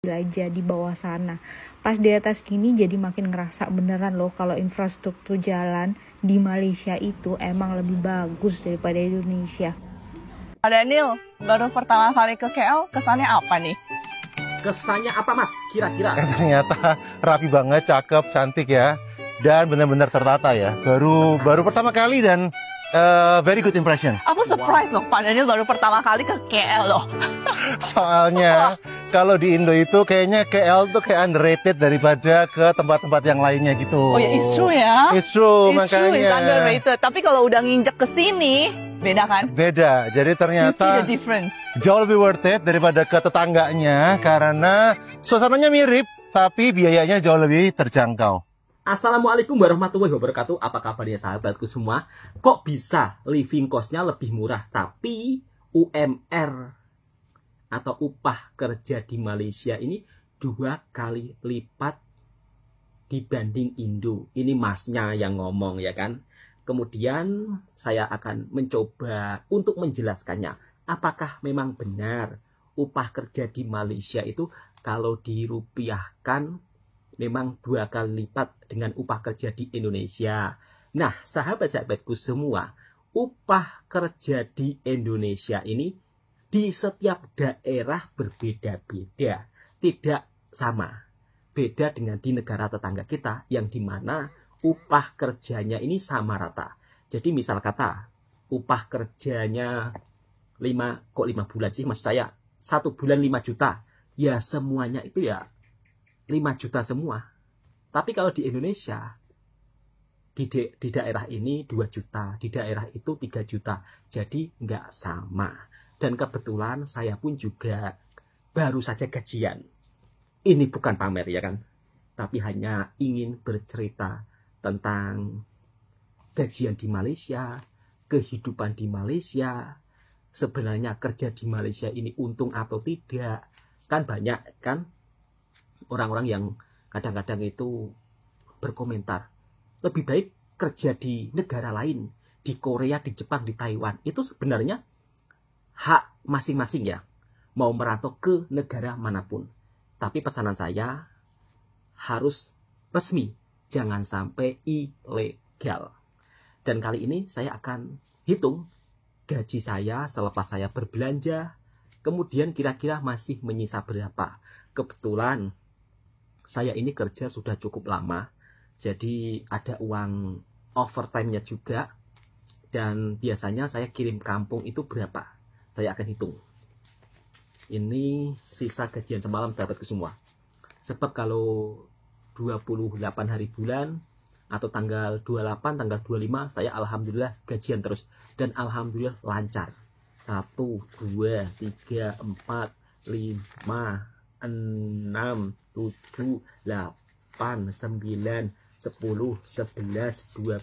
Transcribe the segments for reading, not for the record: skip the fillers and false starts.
aja di bawah sana. Pas di atas gini jadi makin ngerasa beneran loh kalau infrastruktur jalan di Malaysia itu emang lebih bagus daripada Indonesia. Pak Daniel, baru pertama kali ke KL, kesannya apa nih? Kesannya apa mas, kira-kira? Ternyata rapi banget, cakep, cantik ya. Dan benar-benar tertata ya. Baru pertama kali dan very good impression. Aku surprise loh, Pak Daniel baru pertama kali ke KL loh. Soalnya kalau di Indo itu kayaknya KL tuh kayak underrated daripada ke tempat-tempat yang lainnya gitu. Oh ya, it's true ya. It's true, It's true, it's makanya. underrated. Tapi kalau udah nginjek ke sini, beda kan? Beda. Jadi You see ternyata the difference. jauh lebih worth it daripada ke tetangganya karena suasananya mirip tapi biayanya jauh lebih terjangkau. Assalamualaikum warahmatullahi wabarakatuh. Apa kabarnya sahabatku semua? Kok bisa living cost-nya lebih murah tapi UMR atau upah kerja di Malaysia ini 2 kali lipat dibanding Indo? Ini masnya yang ngomong ya kan. Kemudian saya akan mencoba untuk menjelaskannya. Apakah memang benar upah kerja di Malaysia itu kalau dirupiahkan memang 2 kali lipat dengan upah kerja di Indonesia? Nah, sahabat-sahabatku semua, upah kerja di Indonesia ini di setiap daerah berbeda-beda, tidak sama. Beda dengan di negara tetangga kita yang dimana upah kerjanya ini sama rata. Jadi misal kata upah kerjanya 5 bulan sih, maksud saya 1 bulan 5 juta. Ya semuanya itu ya 5 juta semua. Tapi kalau di Indonesia di daerah ini 2 juta, di daerah itu 3 juta. Jadi nggak sama. Dan kebetulan saya pun juga baru saja gajian. Ini bukan pamer ya kan, tapi hanya ingin bercerita tentang gajian di Malaysia, kehidupan di Malaysia. Sebenarnya kerja di Malaysia ini untung atau tidak? Kan banyak kan orang-orang yang kadang-kadang itu berkomentar, lebih baik kerja di negara lain, di Korea, di Jepang, di Taiwan. Itu sebenarnya hak masing-masing ya, mau merantau ke negara manapun. Tapi pesanan saya harus resmi, jangan sampai ilegal. Dan kali ini saya akan hitung gaji saya selepas saya berbelanja, kemudian kira-kira masih menyisa berapa. Kebetulan saya ini kerja sudah cukup lama, jadi ada uang overtime-nya juga. Dan biasanya saya kirim kampung itu berapa, saya akan hitung. Ini sisa gajian semalam sahabatku semua. Sebab kalau 28 hari bulan atau tanggal 28, tanggal 25 saya alhamdulillah gajian terus. Dan alhamdulillah lancar. 1, 2, 3, 4, 5, 6, 7, 8, 9, 10, 11, 12,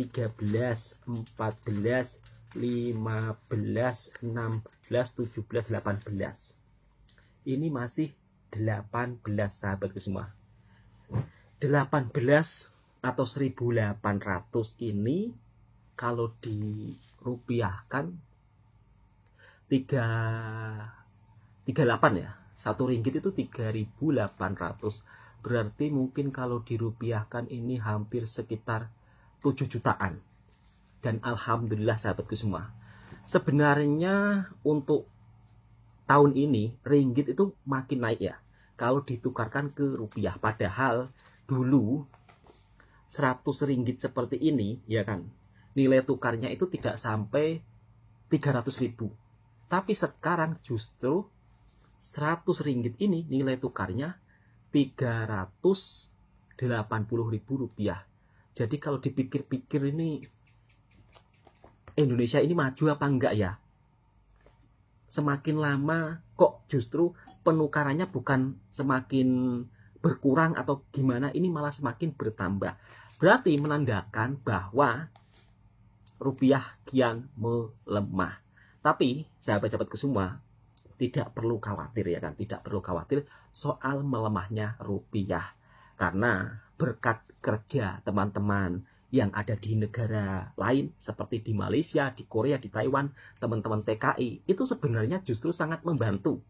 13, 14, 15, 16, 17, 18. Ini masih 18 sahabatku semua. 18 atau 1.800 ini kalau dirupiahkan 38 ya. 1 ringgit itu 3.800. Berarti mungkin kalau dirupiahkan ini hampir sekitar 7 jutaan. Dan alhamdulillah sahabatku semua, sebenarnya untuk tahun ini ringgit itu makin naik ya kalau ditukarkan ke rupiah. Padahal dulu 100 ringgit seperti ini ya kan, nilai tukarnya itu tidak sampai 300.000. Tapi sekarang justru 100 ringgit ini nilai tukarnya 380.000 rupiah. Jadi kalau dipikir-pikir ini Indonesia ini maju apa enggak ya? Semakin lama kok justru penukarannya bukan semakin berkurang atau gimana, ini malah semakin bertambah. Berarti menandakan bahwa rupiah kian melemah. Tapi sahabat-sahabatku semua, tidak perlu khawatir ya kan, tidak perlu khawatir soal melemahnya rupiah. Karena berkat kerja teman-teman yang ada di negara lain seperti di Malaysia, di Korea, di Taiwan, teman-teman TKI itu sebenarnya justru sangat membantu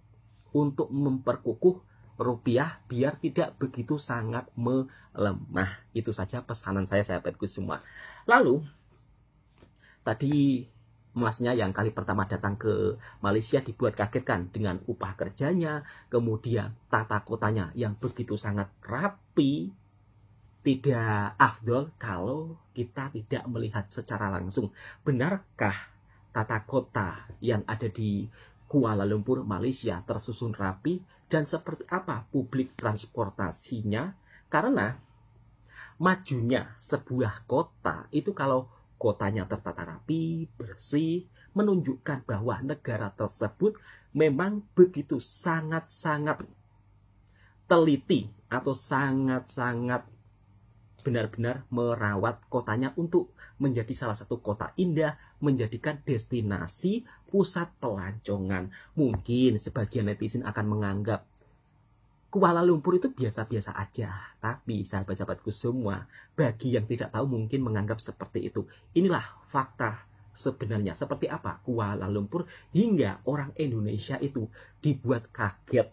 untuk memperkukuh rupiah biar tidak begitu sangat melemah. Itu saja pesanan saya sahabatku semua. Lalu tadi Masnya yang kali pertama datang ke Malaysia dibuat kaget kan dengan upah kerjanya, kemudian tata kotanya yang begitu sangat rapi. Tidak afdol kalau kita tidak melihat secara langsung. Benarkah tata kota yang ada di Kuala Lumpur, Malaysia tersusun rapi, dan seperti apa publik transportasinya? Karena majunya sebuah kota itu kalau kotanya tertata rapi, bersih, menunjukkan bahwa negara tersebut memang begitu sangat-sangat teliti atau sangat-sangat benar-benar merawat kotanya untuk menjadi salah satu kota indah, menjadikan destinasi pusat pelancongan. Mungkin sebagian netizen akan menganggap Kuala Lumpur itu biasa-biasa aja. Tapi sahabat-sahabatku semua, bagi yang tidak tahu mungkin menganggap seperti itu. Inilah fakta sebenarnya. Seperti apa Kuala Lumpur hingga orang Indonesia itu dibuat kaget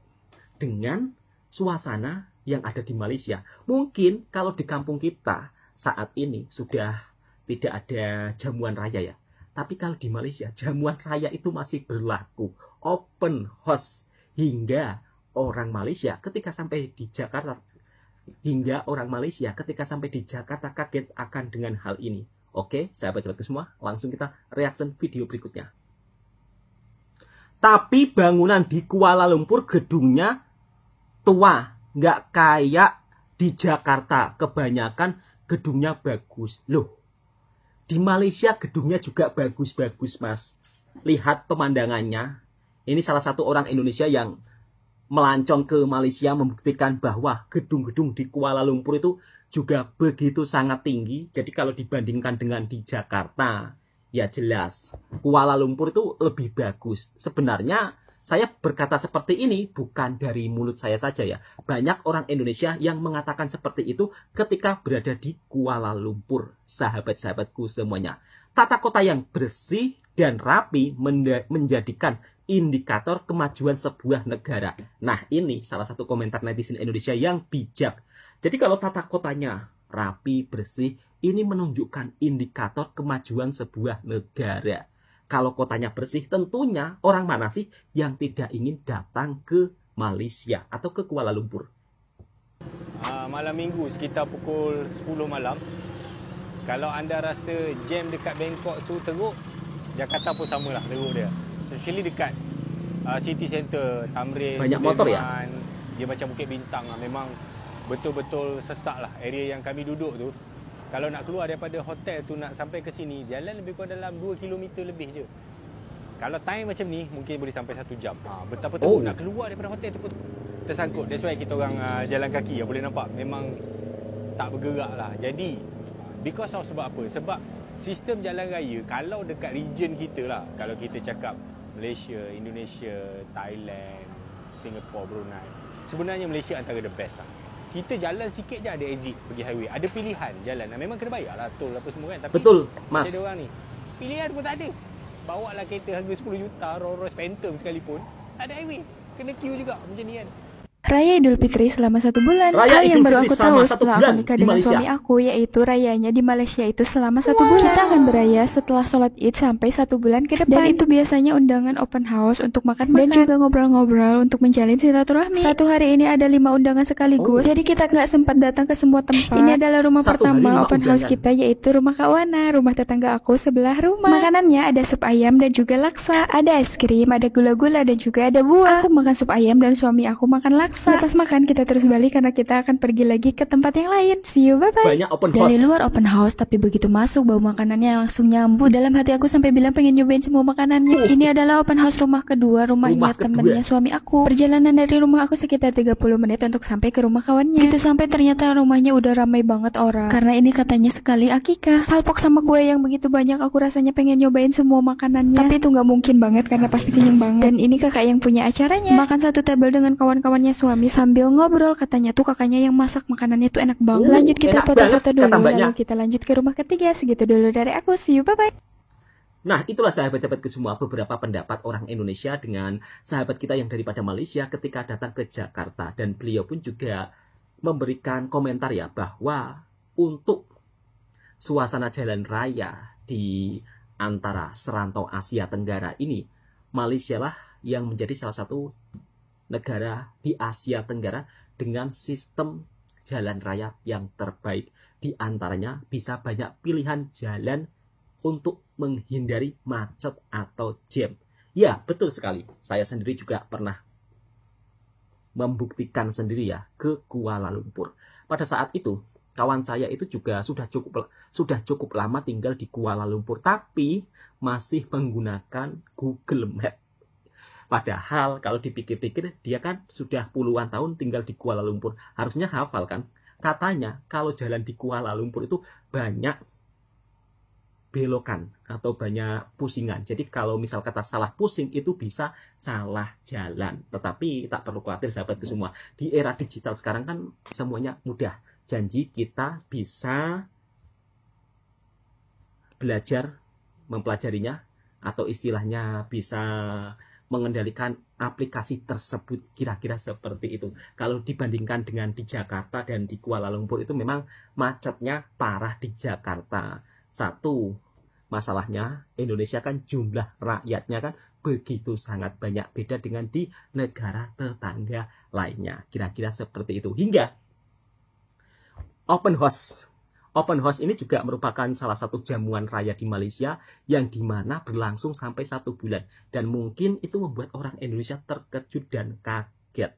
dengan suasana yang ada di Malaysia. Mungkin kalau di kampung kita saat ini sudah tidak ada jamuan raya ya. Tapi kalau di Malaysia jamuan raya itu masih berlaku. Open house hingga orang Malaysia ketika sampai di Jakarta kaget akan dengan hal ini. Oke, sahabat-sahabatku semua, langsung kita reaction video berikutnya. Tapi bangunan di Kuala Lumpur gedungnya tua, nggak kayak di Jakarta. Kebanyakan gedungnya bagus. Loh, di Malaysia gedungnya juga bagus-bagus, Mas. Lihat pemandangannya. Ini salah satu orang Indonesia yang melancong ke Malaysia membuktikan bahwa gedung-gedung di Kuala Lumpur itu juga begitu sangat tinggi. Jadi kalau dibandingkan dengan di Jakarta, ya jelas Kuala Lumpur itu lebih bagus. Sebenarnya saya berkata seperti ini bukan dari mulut saya saja ya. Banyak orang Indonesia yang mengatakan seperti itu ketika berada di Kuala Lumpur. Sahabat-sahabatku semuanya. Tata kota yang bersih dan rapi menjadikan indikator kemajuan sebuah negara. Nah, ini salah satu komentar netizen Indonesia yang bijak. Jadi kalau tata kotanya rapi, bersih, ini menunjukkan indikator kemajuan sebuah negara. Kalau kotanya bersih, tentunya orang mana sih yang tidak ingin datang ke Malaysia atau ke Kuala Lumpur? Malam minggu sekitar pukul 10 malam. Kalau anda rasa jam dekat Bangkok tu teruk, Jakarta pun samalah teruk dia. Sekali dekat city center, Tamrin, banyak motor ya? Dia macam Bukit Bintang lah. Memang betul-betul sesak lah area yang kami duduk tu. Kalau nak keluar daripada hotel tu nak sampai ke sini, jalan lebih kurang dalam 2 km lebih je. Kalau time macam ni, mungkin boleh sampai 1 jam. Betapa teruk nak keluar daripada hotel tu pun tersangkut. That's why kita orang jalan kaki, boleh nampak. Memang tak bergerak lah. Jadi, because of sebab apa? Sebab sistem jalan raya, kalau dekat region kita lah, kalau kita cakap Malaysia, Indonesia, Thailand, Singapore, Brunei, sebenarnya Malaysia antara the best lah. Kita jalan sikit je ada exit pergi highway. Ada pilihan jalan. Memang kena bayar lah tol apa semua kan. Tapi betul, Mas. Ada orang ni, pilihan pun tak ada. Bawa lah kereta harga 10 juta, Rolls Royce Phantom sekalipun, tak ada highway. Kena queue juga macam ni kan. Raya Idul Fitri selama 1 bulan. Raya Hal yang Idul baru Fitri aku tahu selama 1 setelah bulan aku nikah di dengan Malaysia. suami aku, yaitu rayanya di Malaysia itu selama 1 bulan. Kita akan beraya setelah sholat Id sampai 1 bulan ke depan. Dan itu biasanya undangan open house untuk makan-makan dan juga ngobrol-ngobrol untuk menjalin silaturahmi. 1 hari ini ada 5 undangan sekaligus. Jadi kita nggak sempat datang ke semua tempat. Ini adalah rumah 1 hari pertama 5 open house undangan. kita, yaitu rumah Kak Wana, rumah tetangga aku sebelah rumah. Makanannya ada sup ayam dan juga laksa, ada es krim, ada gula-gula dan juga ada buah. Aku makan sup ayam dan suami aku makan laksa. Lepas makan kita terus balik karena kita akan pergi lagi ke tempat yang lain. See you, bye-bye. Banyak open house. Dari luar open house, tapi begitu masuk bau makanannya langsung nyambut. Dalam hati aku sampai bilang pengen nyobain semua makanannya. Ini adalah open house rumah kedua, rumahnya temennya suami aku. Perjalanan dari rumah aku sekitar 30 menit untuk sampai ke rumah kawannya. Gitu sampai ternyata rumahnya udah ramai banget orang. Karena ini katanya sekali akikah. Salpok sama kue yang begitu banyak, aku rasanya pengen nyobain semua makanannya. Tapi itu nggak mungkin banget karena pasti kenyang banget. Dan ini kakak yang punya acaranya. Makan satu table dengan kawan-kawannya suami sambil ngobrol. Katanya tuh kakaknya yang masak makanannya tuh enak banget. Lanjut kita enak foto-foto banget, dulu, kata mbaknya. lalu kita lanjut ke rumah ketiga. Segitu dulu dari aku, see you, bye-bye. Nah, itulah sahabat-sahabatku semua beberapa pendapat orang Indonesia dengan sahabat kita yang daripada Malaysia ketika datang ke Jakarta. Dan beliau pun juga memberikan komentar ya bahwa untuk suasana jalan raya di antara serantau Asia Tenggara ini, Malaysia lah yang menjadi salah satu negara di Asia Tenggara dengan sistem jalan raya yang terbaik. Di antaranya bisa banyak pilihan jalan untuk menghindari macet atau jam. Ya, betul sekali. Saya sendiri juga pernah membuktikan sendiri ya ke Kuala Lumpur. Pada saat itu, kawan saya itu juga sudah cukup lama tinggal di Kuala Lumpur, tapi masih menggunakan Google Map. Padahal kalau dipikir-pikir, dia kan sudah puluhan tahun tinggal di Kuala Lumpur. Harusnya hafal kan? Katanya kalau jalan di Kuala Lumpur itu banyak belokan atau banyak pusingan. Jadi kalau misal kata salah pusing itu bisa salah jalan. Tetapi tak perlu khawatir sahabatku semua. Di era digital sekarang kan semuanya mudah. Janji kita bisa belajar mempelajarinya atau istilahnya bisa mengendalikan aplikasi tersebut, kira-kira seperti itu. Kalau dibandingkan dengan di Jakarta dan di Kuala Lumpur itu memang macetnya parah di Jakarta. Satu, masalahnya Indonesia kan jumlah rakyatnya kan begitu sangat banyak, beda dengan di negara tetangga lainnya. Kira-kira seperti itu. Hingga open house ini juga merupakan salah satu jamuan raya di Malaysia yang dimana berlangsung sampai 1 bulan. Dan mungkin itu membuat orang Indonesia terkejut dan kaget.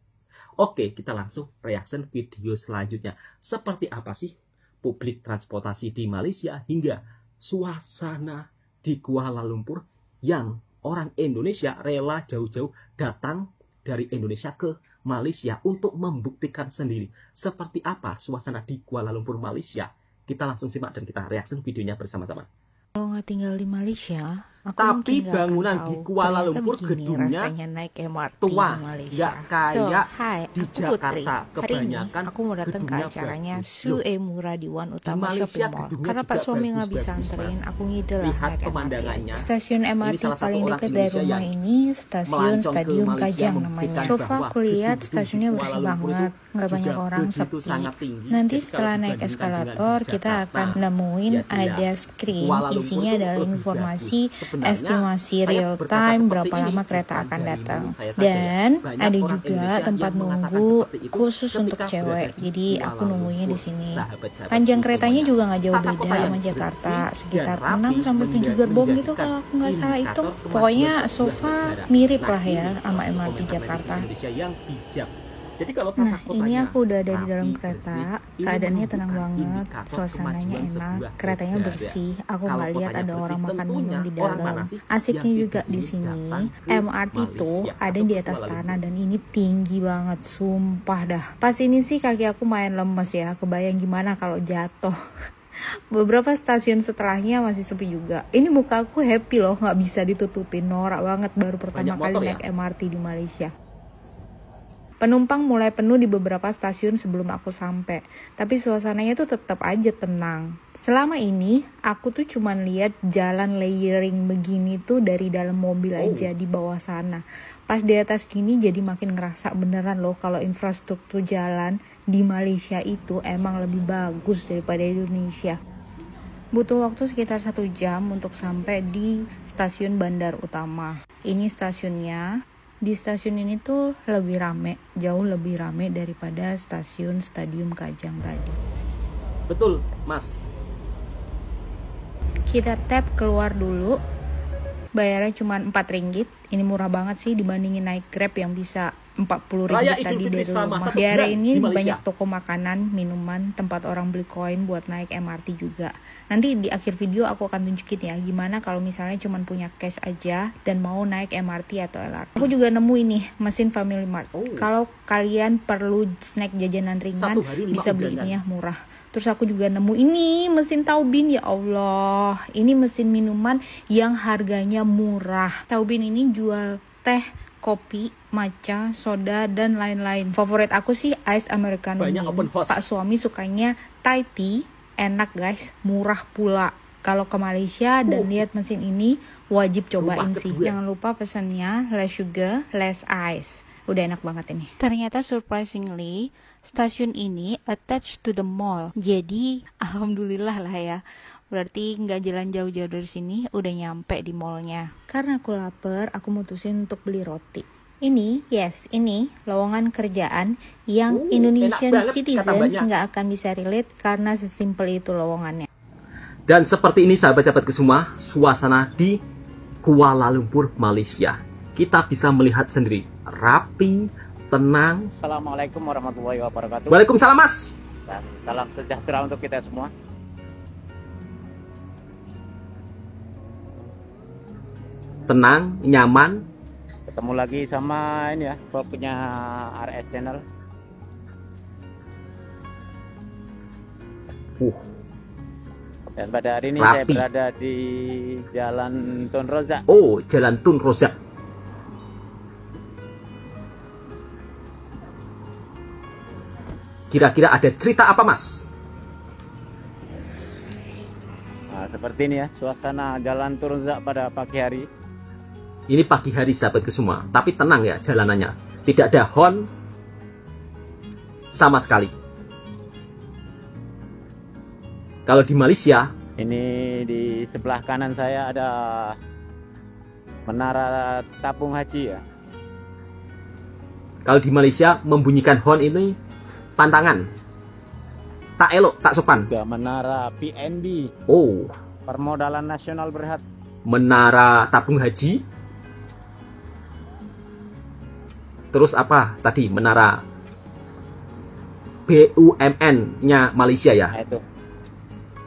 Oke, kita langsung reaction video selanjutnya. Seperti apa sih publik transportasi di Malaysia hingga suasana di Kuala Lumpur yang orang Indonesia rela jauh-jauh datang dari Indonesia ke Malaysia untuk membuktikan sendiri seperti apa suasana di Kuala Lumpur, Malaysia. Kita langsung simak dan kita reaction videonya bersama-sama. Kalau nggak tinggal di Malaysia, aku Tapi mungkin nggak akan bangunan tahu di Kuala ternyata Lumpur begini gedungnya rasanya naik MRT tua, di Malaysia. nggak kayak Hai, di aku Jakarta. Putri. Hari ini Kebanyakan aku mau datang ke gedungnya acaranya bagus. Sue Murah di One Utama Malaysia Shopping Mall. gedungnya Karena juga Pak suami nggak bagus-bagus, bisa anterin, Mas. aku ngide lah Lihat naik MRT. pemandangannya. Stasiun MRT salah satu paling orang dekat dari Indonesia rumah yang ini stasiun melancong ke Stadium Malaysia Kajang membuktikan namanya. So far bahwa aku lihat gedung-gedung stasiunnya di bersih Kuala Lumpur banget, itu nggak banyak juga orang, begitu sepi. sangat tinggi. Nanti Jadi setelah kalau naik dibandingkan eskalator dengan kita Jakarta, akan nemuin ya jelas, ada screen Kuala Lumpur isinya itu adalah lebih informasi bagus. Sebenarnya, estimasi saya real berkata time seperti berapa ini lama kereta bukan akan dari datang. mulut saya saja ya. Dan Banyak ada orang juga Indonesia tempat yang mengatakan nunggu seperti itu khusus ketika untuk berada cewek. di Jadi Kuala aku nunggunya di Lumpur. sini. Sahabat-sahabatku Panjang keretanya semuanya. juga nggak jauh Tata beda kota yang sama Jakarta, bersih sekitar dan 6 rapi sampai 7 gerbong gitu menjadikan kalau aku nggak salah indikator hitung. kemajuan Pokoknya sebuah so far negara. mirip Nah, lah ya ini sama salah satu MRT komentar Jakarta. netizen Indonesia yang bijak. Jadi kalau tata Nah, ini kotanya aku udah ada di dalam rapi, kereta. bersih, ini Keadaannya tenang menunjukkan banget, indikator suasananya kemajuan enak, sebuah keretanya negara. bersih. Aku Kalau nggak lihat kotanya ada bersih, orang makan tentunya minum di orang dalam. mana sih Asiknya yang juga di ingin sini, datang ke MRT tuh Malaysia ada atau di ke atas Kuala tanah Lumpur? dan ini tinggi banget, sumpah dah. Pas ini sih kaki aku main lemes ya, kebayang gimana kalau jatuh. Beberapa stasiun setelahnya masih sepi juga. Ini muka aku happy loh, nggak bisa ditutupin, norak banget baru pertama Banyak kali motor ya? naik MRT di Malaysia. Penumpang mulai penuh di beberapa stasiun sebelum aku sampai. Tapi suasananya tuh tetap aja tenang. Selama ini aku tuh cuman lihat jalan layering begini tuh dari dalam mobil aja di bawah sana. Pas di atas gini jadi makin ngerasa beneran loh kalau infrastruktur jalan di Malaysia itu emang lebih bagus daripada Indonesia. Butuh waktu sekitar 1 jam untuk sampai di stasiun Bandar Utama. Ini stasiunnya. Di stasiun ini tuh lebih rame, jauh lebih rame daripada stasiun Stadium Kajang tadi. Betul, Mas. Kita tap keluar dulu. Bayarnya cuma 4 ringgit. Ini murah banget sih dibandingin naik Grab yang bisa 40 Raya ringgit Idul tadi Fitri dari sama rumah. 1 Di area bulan ini di Malaysia. banyak toko makanan, minuman, tempat orang beli koin buat naik MRT juga. Nanti di akhir video aku akan tunjukin ya gimana kalau misalnya cuma punya cash aja dan mau naik MRT atau LRT. Aku juga nemu ini mesin Family Mart. Kalau kalian perlu snack jajanan ringan 1 hari 5 bisa beli bulanan. ini ya, murah. Terus aku juga nemu ini mesin Taubin, ya Allah. Ini mesin minuman yang harganya murah. Taubin ini jual teh, kopi, matcha, soda, dan lain-lain. Favorit aku sih Ice Americano Banyak open Bean. house. Pak suami sukanya Thai tea, enak guys, murah pula. Kalau ke Malaysia dan lihat mesin ini, wajib cobain Rumah sih. kedua. Jangan lupa pesannya less sugar, less ice. Udah enak banget ini. Ternyata surprisingly, stasiun ini attached to the mall. Jadi, alhamdulillah lah ya. Berarti nggak jalan jauh-jauh dari sini, udah nyampe di mallnya. Karena aku lapar, aku mutusin untuk beli roti. Ini lowongan kerjaan yang Indonesian enak banget, kata citizens mbaknya. nggak akan bisa relate karena sesimpel itu lowongannya. Dan seperti ini sahabat-sahabatku semua, suasana di Kuala Lumpur, Malaysia. Kita bisa melihat sendiri, rapi, tenang. Assalamualaikum warahmatullahi wabarakatuh. Waalaikumsalam Mas. Dan salam sejahtera untuk kita semua. Tenang, nyaman. Ketemu lagi sama ini ya, punya RS Channel. Dan pada hari ini saya Rapi. berada di Jalan Tun Rozak. Oh, Jalan Tun Rozak. Kira-kira ada cerita apa Mas? Nah, seperti ini ya, suasana Jalan Tun Rozak pada pagi hari. Ini pagi hari sahabatku semua, tapi tenang ya jalanannya. Tidak ada horn sama sekali. Kalau di Malaysia, Ini di sebelah kanan saya ada Menara Tabung Haji ya. kalau di Malaysia membunyikan horn ini pantangan. Tak elok, tak sopan. Juga Menara PNB, Oh, Permodalan Nasional Berhad. Menara Tabung Haji. Terus apa tadi? Menara BUMN-nya Malaysia ya. Nah, itu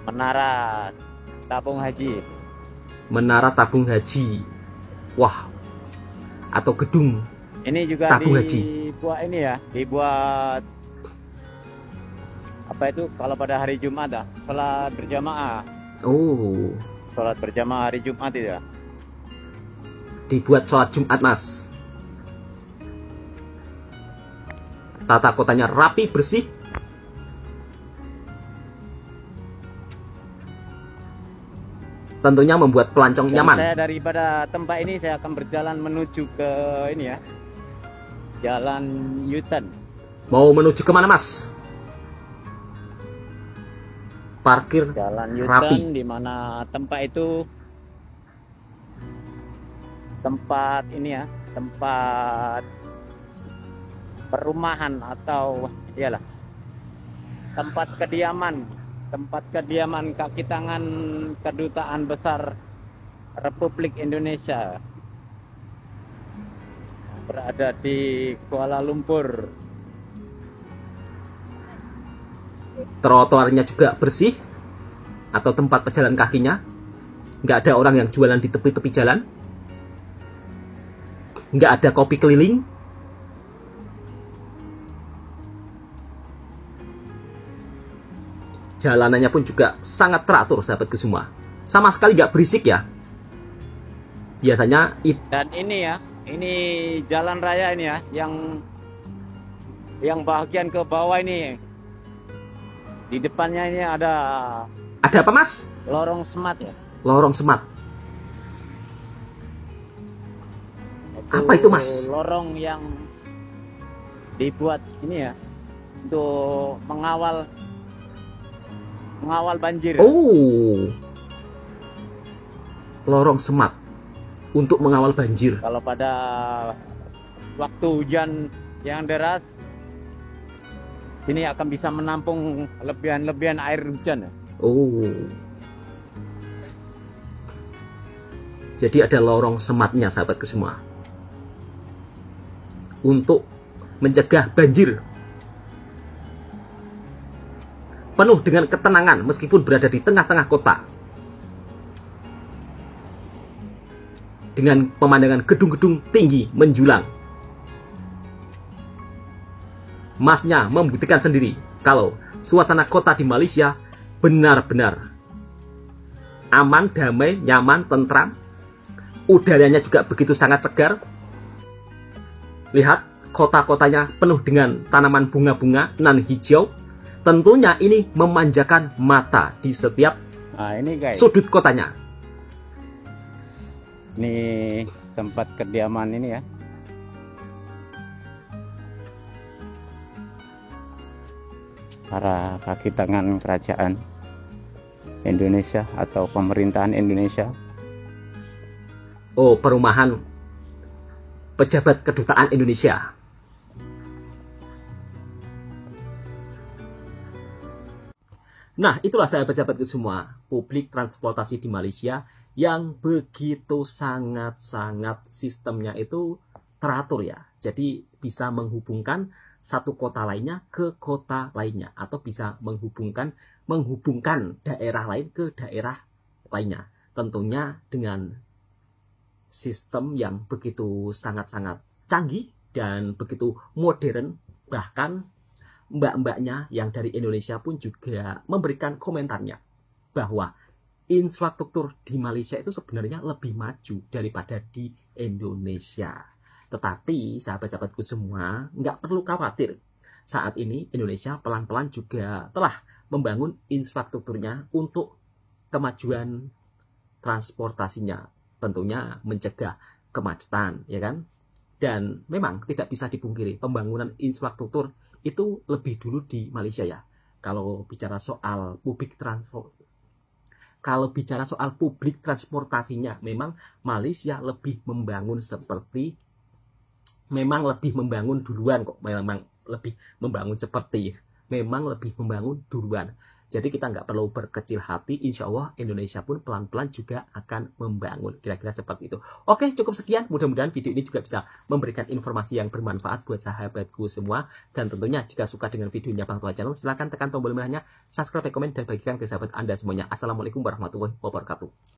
Menara Tabung Haji. Menara Tabung Haji. Wah. Atau gedung. Ini juga Tabung Haji. dibuat ini ya, dibuat apa itu kalau pada hari Jumat ya, sholat berjamaah. Oh, Sholat berjamaah hari Jumat itu ya. dibuat sholat Jumat Mas. Tata kotanya rapi, bersih. Tentunya membuat pelancong Dan nyaman. saya daripada tempat ini saya akan berjalan menuju ke ini ya, Jalan Yutan. Mau menuju kemana Mas? Parkir Jalan rapi. Yutan di mana tempat itu tempat ini ya, tempat perumahan atau iyalah tempat kediaman kaki tangan Kedutaan Besar Republik Indonesia berada di Kuala Lumpur. Trotoarnya juga bersih. Atau tempat pejalan kakinya. Nggak ada orang yang jualan di tepi-tepi jalan. Nggak ada kopi keliling. Jalanannya pun juga sangat teratur sahabatku semua. Sama sekali nggak berisik ya. Biasanya Dan ini ya, ini jalan raya ini ya, yang bagian ke bawah ini. Di depannya ini ada ada apa Mas? lorong semat ya. Lorong semat. Apa itu, Mas? Lorong yang dibuat ini ya untuk mengawal banjir. Oh. Lorong semat untuk mengawal banjir. Kalau pada waktu hujan yang deras, sini akan bisa menampung lebihan air hujan ya. Oh. Jadi ada lorong sematnya sahabatku semua. Untuk mencegah banjir. Penuh dengan ketenangan meskipun berada di tengah-tengah kota. Dengan pemandangan gedung-gedung tinggi menjulang. Masnya membuktikan sendiri kalau suasana kota di Malaysia benar-benar aman, damai, nyaman, tentram. Udaranya juga begitu sangat segar. Lihat, kota-kotanya penuh dengan tanaman bunga-bunga nan hijau. Tentunya ini memanjakan mata di setiap Nah ini guys, sudut kotanya. Ini tempat kediaman ini ya. Para kaki tangan kerajaan Indonesia atau pemerintahan Indonesia. Oh, perumahan pejabat kedutaan Indonesia. Nah, itulah sahabat-sahabatku semua, publik transportasi di Malaysia yang begitu sangat-sangat sistemnya itu teratur ya. Jadi bisa menghubungkan satu kota lainnya ke kota lainnya, atau bisa menghubungkan daerah lain ke daerah lainnya. Tentunya dengan sistem yang begitu sangat-sangat canggih dan begitu modern, bahkan mbak-mbaknya yang dari Indonesia pun juga memberikan komentarnya bahwa infrastruktur di Malaysia itu sebenarnya lebih maju daripada di Indonesia. Tetapi sahabat-sahabatku semua, nggak perlu khawatir. Saat ini Indonesia pelan-pelan juga telah membangun infrastrukturnya untuk kemajuan transportasinya. Tentunya mencegah kemacetan, ya kan? Dan memang tidak bisa dipungkiri, pembangunan infrastruktur itu lebih dulu di Malaysia ya. Kalau bicara soal publik transportasinya, memang Malaysia lebih membangun duluan kok. Memang lebih membangun duluan. Jadi kita nggak perlu berkecil hati, insya Allah Indonesia pun pelan-pelan juga akan membangun. Kira-kira seperti itu. Oke, cukup sekian. Mudah-mudahan video ini juga bisa memberikan informasi yang bermanfaat buat sahabatku semua. Dan tentunya jika suka dengan videonya Bang Tua Channel, silahkan tekan tombol merahnya, subscribe, komen, dan bagikan ke sahabat Anda semuanya. Assalamualaikum warahmatullahi wabarakatuh.